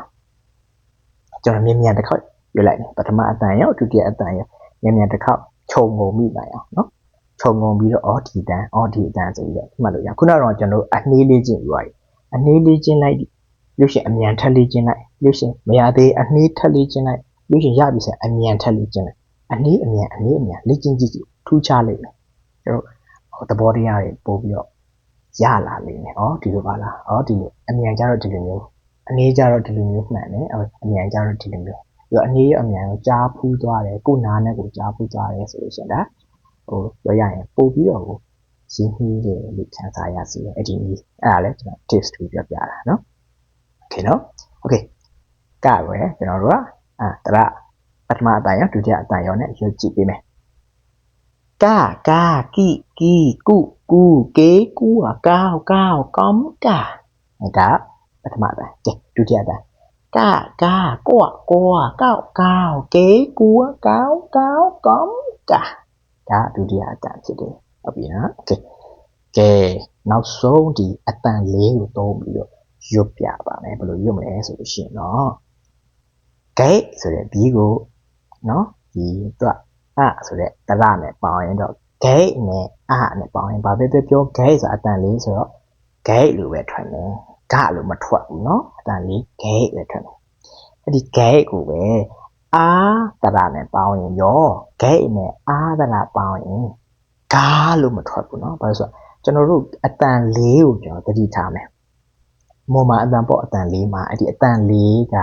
ကျွန်တော်မြန်တစ်ခေါက်ရွတ်လိုက်မယ်ပထမအတန်ရောဒုတိယအတန်ရောမြန်တစ်ခေါက်ခြုံငုံမိနိုင်အောင်နော်ခြုံငုံပြီးတော့အော်ဒီတန်ဆိုပြီးတော့မှတ်လို့ရခုနကတော့ကျွန်တော်အနှေးလေးချင်းယူရတယ်အနှေးလေးချင်းလိုက်လို့ရှိရင်အမြန်ထက်လေးချင်းလိုက်လို့ရှိရင်မရသေးအနှေးထက်လေးချင်းလိုက်လို့ရှိရင်ရပြီဆိုအမြန်ထက်လေးချင်းလိုက်အနှေးအမြန်လေ့ကျင့်ကြည့်ထူးခြားလိမ့်မယ်ကျွန်တော်သဘောတရားတွေပို့ပြီးတော့ရလာလိမ့်မယ်ဒီလိုပါလားဒီလိုအမြန်ကြတော့ဒီလိုမျိုးအနည်းကြတော့ဒီလိုမျိုးမှန်တယ်အမြန်ကြတော့ဒီလိုမျိုးပြီးတော့အနည်းရအမြန်ကိုကြားဖူးသွားတယ်ကိုနားနဲ့ကိုကြားဖူးသွားတယ်ဆိုလို့ရှိရင်ဒါပြောရရင်ပို့ပြီးတော့ရင်းနှီးတယ်လို့ခံစားရစီတယ်အဲ့ဒါလည်းကျွန်တော် tips တွေပြောပြတာနော်โอเคနော်โอเคကပဲကျွန်တော်တို့ကတရပထမအတန်ရောဒုတိယအတန်ရောနဲ့ရွတ်ကြည့်ပေးမယ်ကကီကုကေကူကောက်ကောင်းကဒါပထမအတန်ကဲဒုတိယအတန်ကကွာကောက်ကေကူကောက်ကောင်းကဒါဒုတိယအတန်ဖြစ်တယ်ဟုတ်ပြီနော်ကဲနောက်ဆုံးဒီအတန်လေးကိုသုံးပြီးတော့ရွတ်ပြပါမယ်ဘယ်လိုရွတ်မလဲဆိုလို့ရှိရင်တော့ဂိတ်ဆိုတဲ့ဘီကိုနော်ဒီတော့ဆိုတဲ့တရနဲ့ပေါင်းရင်တော့ဂိတ်နဲ့နဲ့ပေါင်းရင်ဘာပဲပြောဂိတ်ဆိုအတန်လေးဆိုတော့ဂိတ်လို့ပဲထွက်မယ်ဂလို့မထွက်ဘူးနော်အတန်လေးဂိတ်ပဲထွက်မယ်အဲ့ဒီဂိတ်ကိုပဲတရနဲ့ပေါင်းရင်ရောဂိတ်နဲ့တရပေါင်းရင်ဂါလို့မထွက်ဘူးနော်ဘာလို့ဆိုတော့ကျွန်တော်တို့အတန်လေးကိုကျွန်တော်သတိထားမယ်မော်မှာအတန်ပေါ့အတန်လေးမှာအဲ့ဒီအတန်လေးက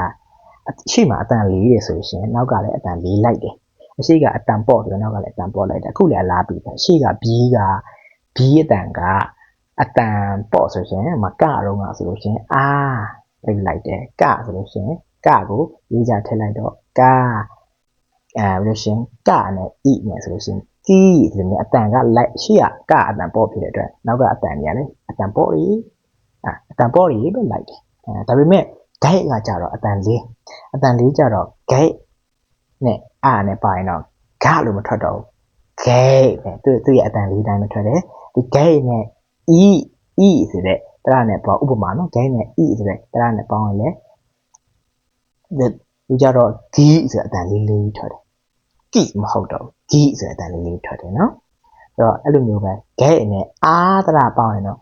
ရှိမှအတန်လေးရဆိုရှင်နောက်ကလည်းအတန်လေးလိုက်တယ်အရှိကအတန်ပေါ့တယ်နောက်ကလည်းအတန်ပေါ့လိုက်တယ်အခုလည်းအလားတူပဲရှိကဘီးအတန်ကအတန်ပေါ့ဆိုရှင်မကတော့ငါဆိုလို့ရှင်လိုက်တယ်ကဆိုလို့ရှင်ကကိုရေးကြထည့်လိုက်တော့ကလို့ရှင်ကနဲ့နဲ့ဆိုလို့ရှင်ကီးဒီလိုအတန်ကလိုက်ရှိကအတန်ပေါ့ဖြစ်တဲ့အတွက်နောက်ကအတန်ကြီးကလည်းအတန်ပေါ့ကြီးအတန်ပေါ့ကြီးပဲလိုက်တယ်ဒါပေမဲ့ဂိတ်ကကြတော့အတန်လေးကြတော့ဂိတ်နဲ့နဲ့ပါရင်တော့ဂလို့မထွက်တော့ဂိတ်နဲ့သူ့ရဲ့အတန်လေးတိုင်းမထွက်တယ်ဒီဂိတ်နဲ့ဆိုတဲ့တရနဲ့ပေါ့ဥပမာနော်ဂိတ်နဲ့ဆိုတဲ့တရနဲ့ပေါင်းရင်လည်းသူကြတော့ဂီဆိုတဲ့အတန်လေးထွက်တယ်ဂီမဟုတ်တော့ဂီဆိုတဲ့အတန်လေးထွက်တယ်နော်ဆိုတော့အဲ့လိုမျိုးပဲဂိတ်နဲ့တရပေါင်းရင်တော့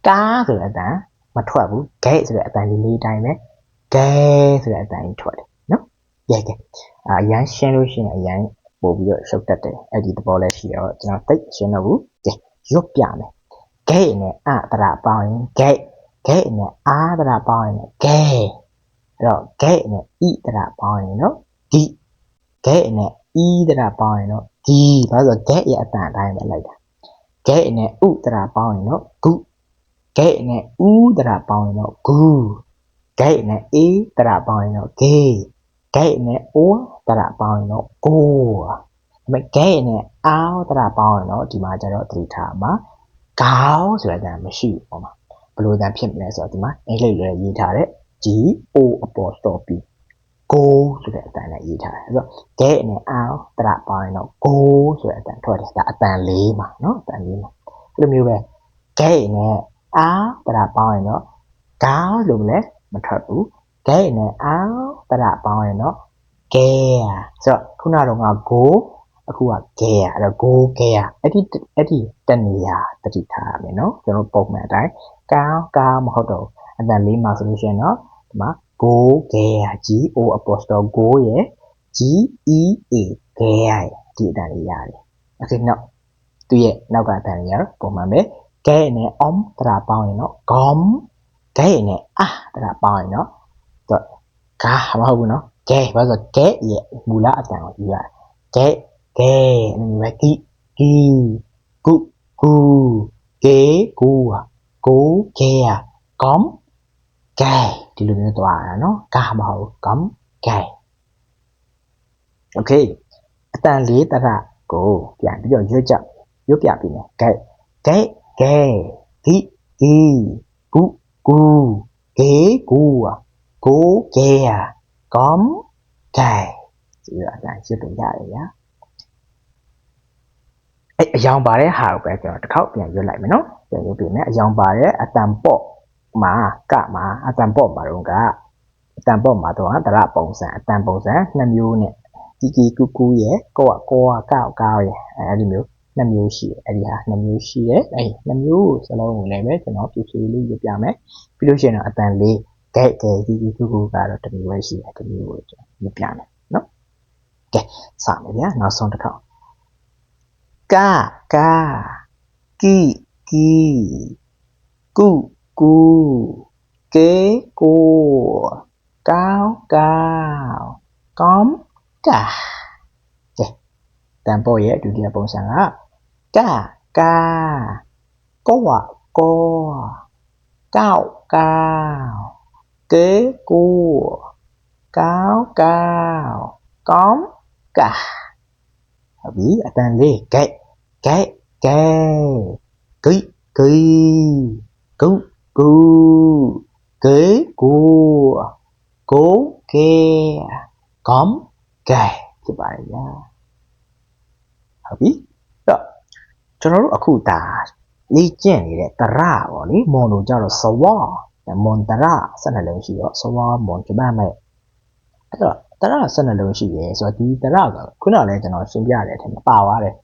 ကားဆိုတဲ့အတန်မထွက်ဘူးဂိတ်ဆိုတဲ့အတန်လေးတိုင်းပဲဂဲဆိုတဲ့အတန်ကြီးထွက်တယ်နော်ကဲအရန်ရှင်းလို့ရှိရင်အရန်ပို့ပြီးတော့ရှုပ်တတ်တယ်အဲ့ဒီသဘောလည်းရှိတော့ကျွန်တော်သိရှင်းတော့ဘူးကဲရွတ်ပြမယ်ဂဲနဲ့တရပေါင်းရင်ဂဲနဲ့တရပေါင်းရင်ဂဲအဲ့တော့ဂဲနဲ့တရပေါင်းရင်နော်ဂီဂဲနဲ့တရပေါင်းရင်တော့ဂီဘာလို့ဆိုဂဲရဲ့အတန်အတိုင်းပဲလိုက်တာဂဲနဲ့တရပေါင်းရင်တော့ဂုဂဲနဲ့တရပေါင်းရင်တော့ဂူဂိတ်နဲ့တရပေါင်းရင်တော့ဂေးဂိတ်နဲ့တရပေါင်းရင်တော့အိုးဒါပေမဲ့ဂိတ်နဲ့တရပေါင်းရင်တော့ဒီမှာကျတော့သတိထားမှာခေါင်းဆိုတဲ့အတန်မရှိဘူးပေါ့မှာဘယ်လိုအတန်ဖြစ်မလဲဆိုတော့ဒီမှာအင်္ဂလိပ်လိုရေးထားတဲ့ GO apostrophe ကိုဆိုတဲ့အတန်နဲ့ရေးထားတယ်အဲ့တော့ဂိတ်နဲ့တရပေါင်းရင်တော့ကိုဆိုတဲ့အတန်ထွက်တယ်ဒါအတန်လေးမှာနော်အတန်လေးမှာအဲ့လိုမျိုးပဲဂိတ်နဲ့တရပေါင်းရင်တော့ခေါင်းလို့လည်းမထွက်ဘူးဂိတ်နဲ့တရပေါင်းရင်တော့ gay ဆိုတော့ခုနကတော့ go အခုက gay အဲ့တော့ go gay အဲ့ဒီတနေရာတတိထားရမယ်နော်ကျွန်တော်ပုံမှန်အတိုင်းကာမဟုတ်တော့အတန်လေးမှာဆိုလို့ရှိရင်နော်ဒီမှာ go gay G O apostrophe go ရဲ့ G E A gay ဒီအတန်လေးရတယ် okay နောက်သူရဲ့နောက်ကအတန်လေးရတော့ပုံမှန်ပဲ gay နဲ့ om တရာပေါင်းရင်နော် gom gay နဲ့ တရာပေါင်းရင်နော်တော့ကာမဟုတ်ဘူးနော် gay ဘာလို့ gay ရဲ့မူလအတန်ကိုယူရတယ် gay gay အဲ့လိုပဲ gi gi gu gu gay gu go gay gom gay ဒီလိုမျိုးသွားတာနော်ကာမဟုတ် gom gay okay အတန်လေးတရကိုပြန်ပြီးတော့ရွတ်ပြပြီးမယ် gay gay gay gi gi gu gu gay gu go gay gom gay ဒီလိုအတန်ရွတ်ပြရတယ်ဗျာအယောင်ပါတဲ့ဟာကိုပဲကျွန်တော်တစ်ခေါက်ပြန်ရွတ်လိုက်မယ်နော်ပြန်ရွတ်ပြီးမယ်အယောင်ပါတဲ့အတန်ပေါ့မှာကမှာအတန်ပေါ့မှာတော့ကအတန်ပေါ့မှာတော့တရပုံစံအတန်ပုံစံ2မျိုးနဲ့ကီကူကူရဲ့ကောကောရဲ့အဲ့ဒီမျိုး2မျိုးရှိတယ်အဲ့ဒီဟာ2မျိုးရှိတယ်အဲ့2မျိုးစလုံးကိုလည်းပဲကျွန်တော်ဖြည်းဖြည်းလေးရွတ်ပြမယ်ပြီးလို့ရှိရင်တော့အတန်လေးဂဲကီကူကူကတော့တစ်မျိုးပဲရှိတယ်တစ်မျိုးကိုကျွန်တော်ရွတ်ပြမယ်နော်ကဲစမယ်ဗျာနောက်ဆုံးတစ်ခေါက်ကာki ki cu cu kế cô cao cao cóm cả tempoရဲ့ဒုတိယပုံစံကကာကိုကောkế cô cao cao cóm cả ဟုတ်ပြီအတန်လေးဂဲဂိဂုဂူကေကိုကိုကေဂမ်ဂဲဖြစ်ပါတယ်ဗျာဟုတ်ပြီတော့ကျွန်တော်တို့အခုဒါလေ့ကျင့်နေတဲ့တရပေါ့လေမွန်လို့ကြတော့စဝါမွန်တရ12လုံးရှိတော့စဝါမွန်ကျမမဲ့အဲ့တော့တရ12လုံးရှိရဲဆိုတော့ဒီတရကခုနကလည်းကျွန်တော်ရှင်းပြတဲ့အထက်မှာပါသွားတယ်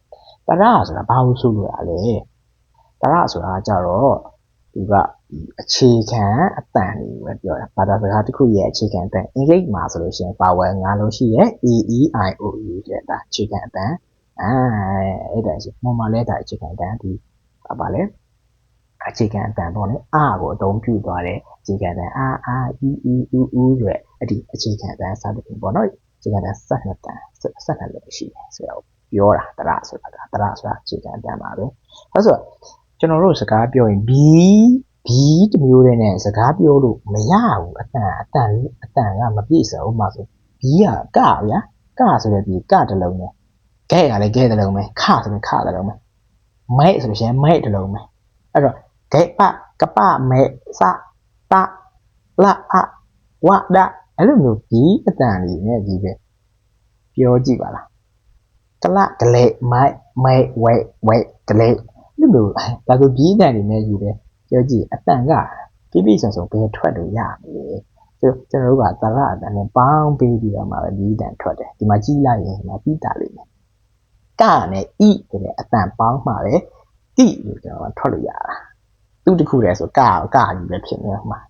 တရဆိုတာဘာလို့ဆိုလို့ရလဲတရဆိုတာကြတော့သူကအခြေခံအတန်လေးပဲပြောတာဘာသာစကားတစ်ခုရဲ့အခြေခံအတန်အင်္ဂလိပ်မှာဆိုလို့ရှိရင် power 5လုံးရှိရဲ့ A E I O U တဲ့ဒါအခြေခံအတန်အဲ့ဒါရှိမွန်မှာလည်းဒါအခြေခံအတန်ဒီပါလဲအခြေခံအတန်ပေါ့လေကိုအသုံးပြုသွားတဲ့အခြေခံအတန်E E U U ဆိုတဲ့အဲ့ဒီအခြေခံအတန်စသဖြင့်ပေါ့နော်အခြေခံအတန်12တန်12လည်းရှိတယ်ဆိုတော့ပြောတာတရဆိုတာအခြေခံအတန်ပါပဲအဲ့ဆိုကျွန်တော်တို့စကားပြောရင် B တမျိုးတည်းနဲ့စကားပြောလို့မရဘူးအတန်ကမပြည့်စုံဘူးမှာဆို B ကဗျာကဆိုတဲ့ဒီကတလုံးပဲကဲကလည်းကဲတလုံးပဲခဆိုရင်ခတလုံးပဲမဲဆိုလို့ရှိရင်မဲတလုံးပဲအဲ့တော့ကဲပကပမဲစတလအဝဒအဲ့လိုမျိုးဒီအတန်လေးနဲ့ကြီးပဲပြောကြည့်ပါလားကလကလေမဲဝဲကလေအဲ့လိုဒါဆိုဒီအတန်လေးနဲ့ကြီးပဲပြောကြည့်အတန်ကပြပြဆုံဘယ်ထွက်လို့ရမလဲကျွန်တော်တို့ကတရအတန်နဲ့ပေါင်းပြီးတော့မှပဲဒီအတန်ထွက်တယ်ဒီမှာကြည့်လိုက်ရင်ဒီမှာပြီးတာလေးနဲ့ကနဲ့ E ဆိုတဲ့အတန်ပေါင်းမှပဲတိလို့ကျွန်တော်ထွက်လို့ရတာသူ့တခုတည်းဆိုကကြီးပဲဖြစ်နေမှာ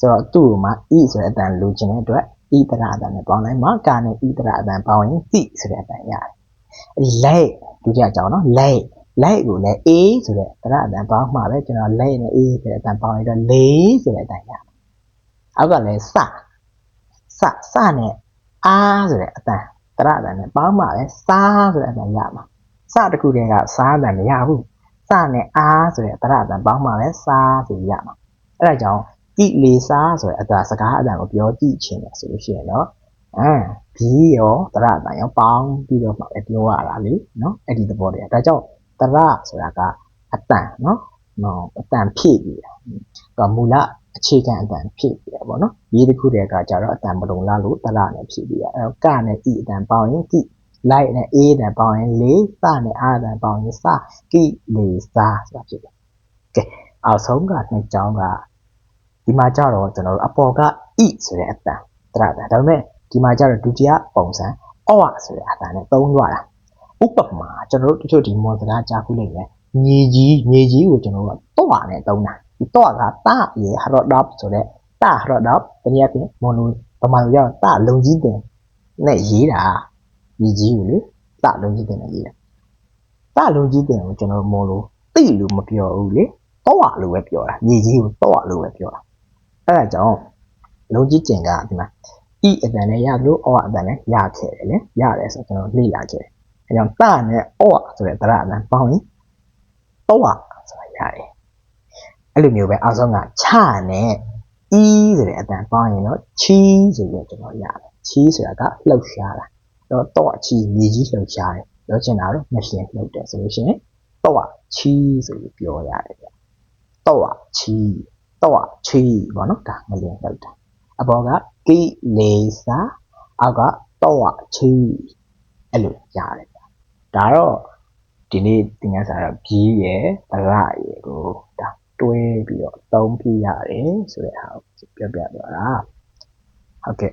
ဆိုတော့သူ့မှာ E ဆိုတဲ့အတန်လိုချင်တဲ့အတွက် E တရအတန်နဲ့ပေါင်းလိုက်မှကနဲ့ E တရအတန်ပေါင်းရင်တိဆိုတဲ့အတန်ရတယ်လက်ဒုတိယကြောင်းနော်လက်ကိုလည်း A ဆိုတဲ့တရအတန်ပေါင်းမှပဲကျွန်တော်လက်နဲ့ A ဆိုတဲ့အတန်ပေါင်းလိုက်တော့လေးဆိုတဲ့အတန်ရအောက်ကလည်းစနဲ့အားဆိုတဲ့အတန်တရအတန်နဲ့ပေါင်းမှပဲစားဆိုတဲ့အတန်ရမှာစတခုတည်းကစားအတန်မရဘူးစနဲ့အားဆိုတဲ့တရအတန်ပေါင်းမှပဲစားဆိုရမှာအဲ့ဒါကြောင့်တိလေးစားဆိုတဲ့အတန်စကားအတန်ကိုပြောကြည့်ချင်တယ်ဆိုလို့ရှိရင်တော့ဘီရောတရအတန်ရောပေါင်းပြီးတော့မှပဲပြောရတာလေနော်အဲ့ဒီသဘောတည်းဒါကြောင့်တရဆိုတာကအတန်နော်အတန်ဖြည့်ပြီးတာမူလအခြေခံအတန်ဖြည့်ပြီးတာပေါ့နော်ဒီတစ်ခုတည်းကကြတော့အတန်မလုံလားလို့တရနဲ့ဖြည့်ပြီးတာအဲ့တော့ကနဲ့ E အတန်ပေါင်းရင်တိလိုက်နဲ့ A အတန်ပေါင်းရင်လေးစနဲ့အားအတန်ပေါင်းရင်စကိလေးစားဆိုတာဖြစ်တယ်ကဲအောက်ဆုံးကနှစ်ကြောင်းကဒီမှာကြတော့ကျွန်တော်တို့အပေါ်က E ဆိုတဲ့အတန်တရဒါပေမဲ့ ဒီမှာကျတော့ဒုတိယပုံစံအော့ဆိုတဲ့အတန်နဲ့သုံးရတာဥပမာကျွန်တော်တို့တချို့ဒီမော်စကားကြားခုလိုက်မယ်မြေကြီးကိုကျွန်တော်တို့တော့နဲ့သုံးတာဒီတော့ကတာရေဟရော့ဒေါပ်ဆိုတဲ့တာဟရော့ဒေါပ်တနည်းအားဖြင့်မော်လိုဗမာလိုရောက်တာလုံကြီးတင်နဲ့ရေးတာမြေကြီးကိုလေတာလုံကြီးတင်နဲ့ရေးတာတာလုံကြီးတင်ကိုကျွန်တော်မော်လိုတိလို့မပြောဘူးလေတော့လို့ပဲပြောတာမြေကြီးကိုတော့လို့ပဲပြောတာအဲ့ဒါကြောင့်လုံကြီးကျင်ကဒီမှာဤအတန်နဲ့ရသလိုအော့အတန်နဲ့ရခဲ့တယ်လေရတယ်ဆိုကျွန်တော်လေ့လာခဲ့အဲကြောင့်တာနဲ့အော့ဆိုတဲ့တရအတန်ပေါင်းရင်တော့ဆိုတာရတယ်အဲ့လိုမျိုးပဲအောက်ဆုံးကချနဲ့ဤဆိုတဲ့အတန်ပေါင်းရင်တော့ချီဆိုပြီးကျွန်တော်ရတယ်ချီဆိုတာကလှုပ်ရှားတာတော့ချီမြေကြီးလှုပ်ရှားတယ်ပြောချင်တာတော့မရှင်လှုပ်တယ်ဆိုလို့ရှိရင်တော့ချီဆိုပြီးပြောရတယ်ဗျတော့ချီပေါ့နော်ဒါမလင်းလှုပ်တာအပေါ်ကကိလေသာအောက်ကတော့ချီအဲ့လိုရတယ်ဗျဒါတော့ဒီနေ့သင်ခန်းစာတော့ပြီးရယ်ဗရရယ်ကိုဒါတွဲပြီးတော့သုံးပြရတယ်ဆိုတဲ့ဟာကိုပြောပြသွားတာဟုတ်ကဲ့